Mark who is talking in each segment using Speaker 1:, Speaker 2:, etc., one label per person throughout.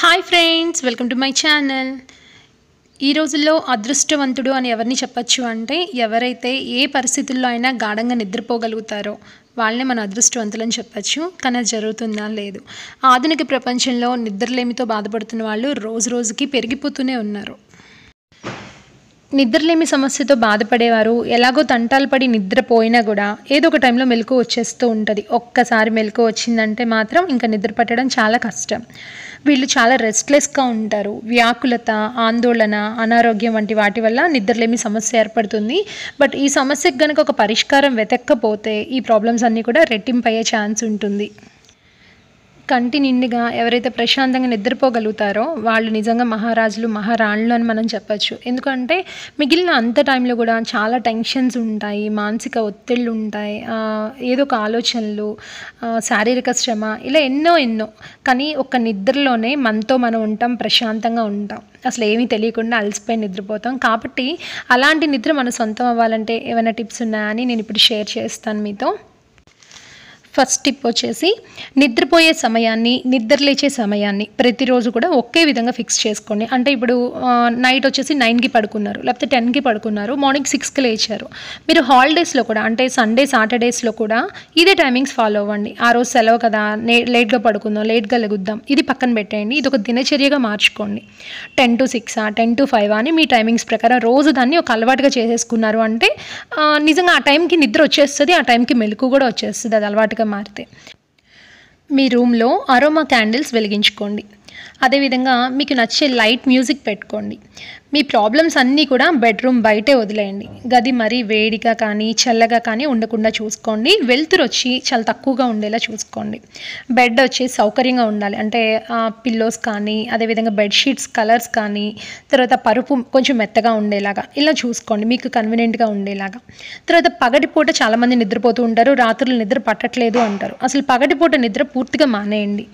Speaker 1: Hi friends, welcome to my channel. ఈ రోజుల్లో అదృష్టవంతుడు అని ఎవరిని చెప్పచ్చు అంటే, ఎవరైతే ఏ పరిస్థితుల్లో అయినా గాఢంగా నిద్రపోగలుగుతారో వాళ్ళనే మన అదృష్టవంతులని చెప్పచ్చు. కానీ అది జరుగుతుందా? లేదు. ఆధునిక ప్రపంచంలో నిద్రలేమితో బాధపడుతున్న వాళ్ళు రోజు రోజుకి పెరిగిపోతూనే ఉన్నారు. నిద్రలేమి సమస్యతో బాధపడేవారు ఎలాగో తంటాలు పడి నిద్రపోయినా కూడా ఏదో ఒక టైంలో మెలకువ వచ్చేస్తూ ఉంటుంది. ఒక్కసారి మెలకువ వచ్చిందంటే మాత్రం ఇంకా నిద్ర పట్టడం చాలా కష్టం. వీళ్ళు చాలా రెస్ట్లెస్గా ఉంటారు. వ్యాకులత, ఆందోళన, అనారోగ్యం వంటి వాటి వల్ల నిద్రలేమి సమస్య ఏర్పడుతుంది. బట్ ఈ సమస్యకు కనుక ఒక పరిష్కారం వెతక్కపోతే ఈ ప్రాబ్లమ్స్ అన్నీ కూడా రెట్టింపు అయ్యే ఛాన్స్ ఉంటుంది. కంటి నిండుగా ఎవరైతే ప్రశాంతంగా నిద్రపోగలుగుతారో వాళ్ళు నిజంగా మహారాజులు, మహారాణులు అని మనం చెప్పచ్చు. ఎందుకంటే మిగిలిన అంత టైంలో కూడా చాలా టెన్షన్స్ ఉంటాయి, మానసిక ఒత్తిళ్ళు ఉంటాయి, ఏదో ఒక ఆలోచనలు, శారీరక శ్రమ, ఇలా ఎన్నో. కానీ ఒక్క నిద్రలోనే మనతో మనం ఉంటాం, ప్రశాంతంగా ఉంటాం, అసలు ఏమీ తెలియకుండా అలసిపోయి నిద్రపోతాం. కాబట్టి అలాంటి నిద్ర మన సొంతం అవ్వాలంటే ఏమైనా టిప్స్ ఉన్నాయా అని నేను ఇప్పుడు షేర్ చేస్తాను మీతో. ఫస్ట్ టిప్ వచ్చేసి, నిద్రపోయే సమయాన్ని, నిద్రలేచే సమయాన్ని ప్రతిరోజు కూడా ఒకే విధంగా ఫిక్స్ చేసుకోండి. అంటే ఇప్పుడు నైట్ వచ్చేసి 9కి పడుకున్నారు, లేకపోతే 10కి పడుకున్నారు, మార్నింగ్ 6కి లేచారు. మీరు హాలిడేస్లో కూడా అంటే సండే, సాటర్డేస్లో కూడా ఇదే టైమింగ్స్ ఫాలో అవ్వండి. ఆ రోజు సెలవు కదా, లేట్గా పడుకుందాం, లేట్గా లెగుద్దాం, ఇది పక్కన పెట్టేయండి. ఇది ఒక దినచర్యగా మార్చుకోండి. 10 to 6, 10 to 5 అని మీ టైమింగ్స్ ప్రకారం రోజు దాన్ని ఒక అలవాటుగా చేసేసుకున్నారు అంటే నిజంగా ఆ టైంకి నిద్ర వచ్చేస్తుంది, ఆ టైంకి మెలకు కూడా వచ్చేస్తుంది. అది అలవాటుగా మారితే. మీ రూమ్లో అరోమా క్యాండిల్స్ వెలిగించుకోండి. అదేవిధంగా మీకు నచ్చే లైట్ మ్యూజిక్ పెట్టుకోండి. మీ ప్రాబ్లమ్స్ అన్నీ కూడా బెడ్రూమ్ బయటే వదిలేయండి. గది మరీ వేడిగా కానీ చల్లగా కానీ ఉండకుండా చూసుకోండి. వెలుతురు వచ్చి చాలా తక్కువగా ఉండేలా చూసుకోండి. బెడ్ వచ్చి సౌకర్యంగా ఉండాలి. అంటే పిల్లోస్ కానీ, అదేవిధంగా బెడ్షీట్స్ కలర్స్ కానీ, తర్వాత పరుపు కొంచెం మెత్తగా ఉండేలాగా ఇలా చూసుకోండి, మీకు కన్వీనియంట్గా ఉండేలాగా. తర్వాత పగటిపూట చాలామంది నిద్రపోతూ ఉంటారు, రాత్రులు నిద్ర పట్టట్లేదు అంటారు. అసలు పగటిపూట నిద్ర పూర్తిగా మానేయండి.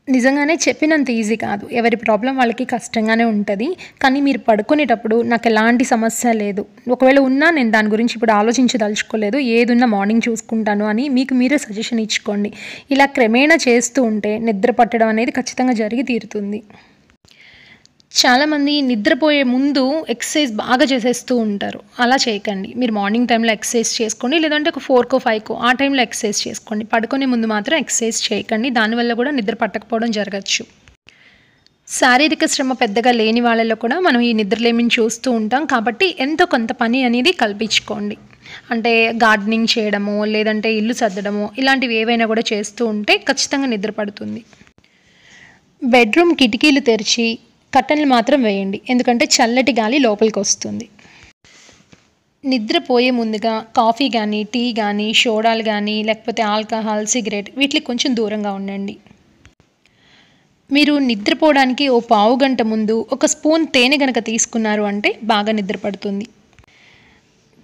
Speaker 1: నిజంగానే చెప్పినంత ఈజీ కాదు, ఎవరి ప్రాబ్లం వాళ్ళకి కష్టంగానే ఉంటుంది. కానీ మీరు పడుకునేటప్పుడు నాకు ఎలాంటి సమస్య లేదు, ఒకవేళ ఉన్నా నేను దాని గురించి ఇప్పుడు ఆలోచించదలుచుకోలేదు, ఏదున్నా మార్నింగ్ చూసుకుంటాను అని మీకు మీరే సజెషన్ ఇచ్చుకోండి. ఇలా క్రమేణా చేస్తూ ఉంటే నిద్ర పట్టడం అనేది ఖచ్చితంగా జరిగి తీరుతుంది. చాలామంది నిద్రపోయే ముందు ఎక్సర్సైజ్ బాగా చేసేస్తూ ఉంటారు. అలా చేయకండి. మీరు మార్నింగ్ టైంలో ఎక్సర్సైజ్ చేసుకోండి, లేదంటే ఒక 4కో 5కో ఆ టైంలో ఎక్సర్సైజ్ చేసుకోండి. పడుకునే ముందు మాత్రం ఎక్సర్సైజ్ చేయకండి, దానివల్ల కూడా నిద్ర పట్టకపోవడం జరగచ్చు. శారీరక శ్రమ పెద్దగా లేని వాళ్ళలో కూడా మనం ఈ నిద్రలేమిని చూస్తూ ఉంటాం. కాబట్టి ఎంతో కొంత పని అనేది కల్పించుకోండి. అంటే గార్డెనింగ్ చేయడము, లేదంటే ఇల్లు సర్దడము, ఇలాంటివి ఏవైనా కూడా చేస్తూ ఉంటే ఖచ్చితంగా నిద్ర పడుతుంది. బెడ్రూమ్ కిటికీలు తెరిచి కర్టన్లు మాత్రం వేయండి, ఎందుకంటే చల్లటి గాలి లోపలికి వస్తుంది. నిద్రపోయే ముందుగా కాఫీ కానీ, టీ కానీ, సోడాలు కానీ, లేకపోతే ఆల్కహాల్, సిగరెట్ వీటికి కొంచెం దూరంగా ఉండండి. మీరు నిద్రపోవడానికి ఓ పావు గంట ముందు ఒక స్పూన్ తేనె గనక తీసుకున్నారు అంటే బాగా నిద్ర పడుతుంది.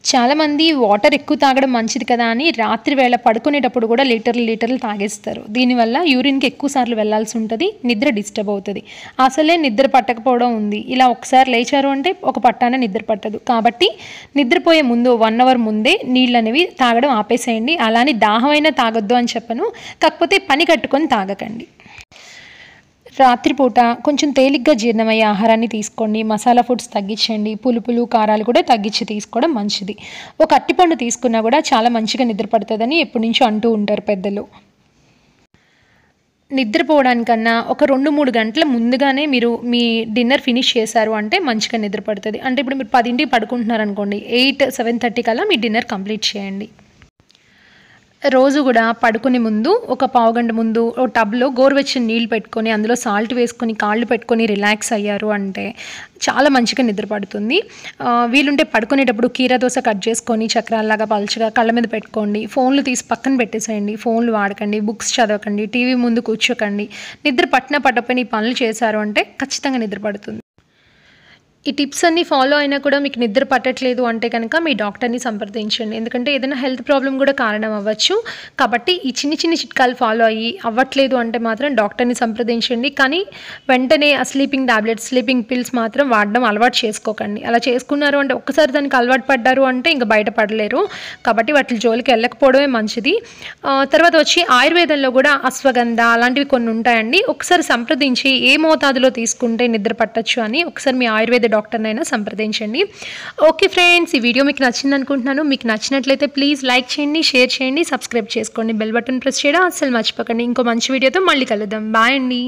Speaker 1: చాలామంది వాటర్ ఎక్కువ తాగడం మంచిది కదా అని రాత్రి వేళ పడుకునేటప్పుడు కూడా లీటర్లు తాగేస్తారు. దీనివల్ల యూరిన్కి ఎక్కువ సార్లు వెళ్లాల్సి ఉంటుంది, నిద్ర డిస్టర్బ్ అవుతుంది. అసలే నిద్ర పట్టకపోవడం ఉంది, ఇలా ఒకసారి లేచారు అంటే ఒక పట్టాన నిద్ర పట్టదు. కాబట్టి నిద్రపోయే ముందు 1 అవర్ ముందే నీళ్ళు అనేవి తాగడం ఆపేసేయండి. అలానే దాహమైనా తాగొద్దు అని చెప్పను, కాకపోతే పని కట్టుకొని తాగకండి. రాత్రిపూట కొంచెం తేలిగ్గా జీర్ణమయ్యే ఆహారాన్ని తీసుకోండి. మసాలా ఫుడ్స్ తగ్గించండి. పులుపులు, కారాలు కూడా తగ్గించి తీసుకోవడం మంచిది. ఒక అరటిపండు తీసుకున్నా కూడా చాలా మంచిగా నిద్ర పడుతుందని ఎప్పటి నుంచో అంటూ ఉంటారు పెద్దలు. నిద్రపోవడానికన్నా ఒక 2-3 గంటల ముందుగానే మీరు మీ డిన్నర్ ఫినిష్ చేశారు అంటే మంచిగా నిద్ర పడుతుంది. అంటే ఇప్పుడు మీరు 10ంటికి పడుకుంటున్నారు అనుకోండి, 8, 7:30 కల్లా మీ డిన్నర్ కంప్లీట్ చేయండి. రోజు కూడా పడుకునే ముందు ఒక పావు గంట ముందు ఒక టబ్లో గోరువెచ్చని నీళ్ళు పెట్టుకొని అందులో సాల్ట్ వేసుకొని కాళ్ళు పెట్టుకొని రిలాక్స్ అయ్యారు అంటే చాలా మంచిగా నిద్ర పడుతుంది. వీలుంటే పడుకునేటప్పుడు కీరా దోస కట్ చేసుకొని చక్రాల్లాగా పలుచగా కళ్ళ మీద పెట్టుకోండి. ఫోన్లు తీసి పక్కన పెట్టేసేయండి. ఫోన్లు వాడకండి, బుక్స్ చదవకండి, టీవీ ముందు కూర్చోకండి. నిద్ర పట్టకపోయిన ఈ పనులు చేశారు అంటే ఖచ్చితంగా నిద్ర పడుతుంది. ఈ టిప్స్ అన్నీ ఫాలో అయినా కూడా మీకు నిద్ర పట్టట్లేదు అంటే కనుక మీ డాక్టర్ని సంప్రదించండి. ఎందుకంటే ఏదైనా హెల్త్ ప్రాబ్లమ్ కూడా కారణం అవ్వచ్చు. కాబట్టి ఈ చిన్ని చిన్ని చిట్కాలు ఫాలో అయ్యి అవ్వట్లేదు అంటే మాత్రం డాక్టర్ని సంప్రదించండి. కానీ వెంటనే ఆ స్లీపింగ్ టాబ్లెట్స్, స్లీపింగ్ పిల్స్ మాత్రం వాడడం అలవాటు చేసుకోకండి. అలా చేసుకున్నారు అంటే ఒక్కసారి దానికి అలవాటు పడ్డారు అంటే ఇంకా బయటపడలేరు. కాబట్టి వాటి జోలికి వెళ్ళకపోవడమే మంచిది. తర్వాత వచ్చి ఆయుర్వేదంలో కూడా అశ్వగంధ అలాంటివి కొన్ని ఉంటాయండి. ఒకసారి సంప్రదించి ఏ మోతాదులో తీసుకుంటే నిద్ర పట్టచ్చు అని ఒకసారి మీ ఆయుర్వేద డాక్టర్నైనా సంప్రదించండి. ఓకే ఫ్రెండ్స్, ఈ వీడియో మీకు నచ్చింది అనుకుంటున్నాను. మీకు నచ్చినట్లయితే ప్లీజ్ లైక్ చేయండి, షేర్ చేయండి, సబ్స్క్రైబ్ చేసుకోండి, బెల్ బటన్ ప్రెస్ చేయడం అస్సలు మర్చిపోకండి. ఇంకో మంచి వీడియోతో మళ్ళీ కలుద్దాం. బాయ్ అండి.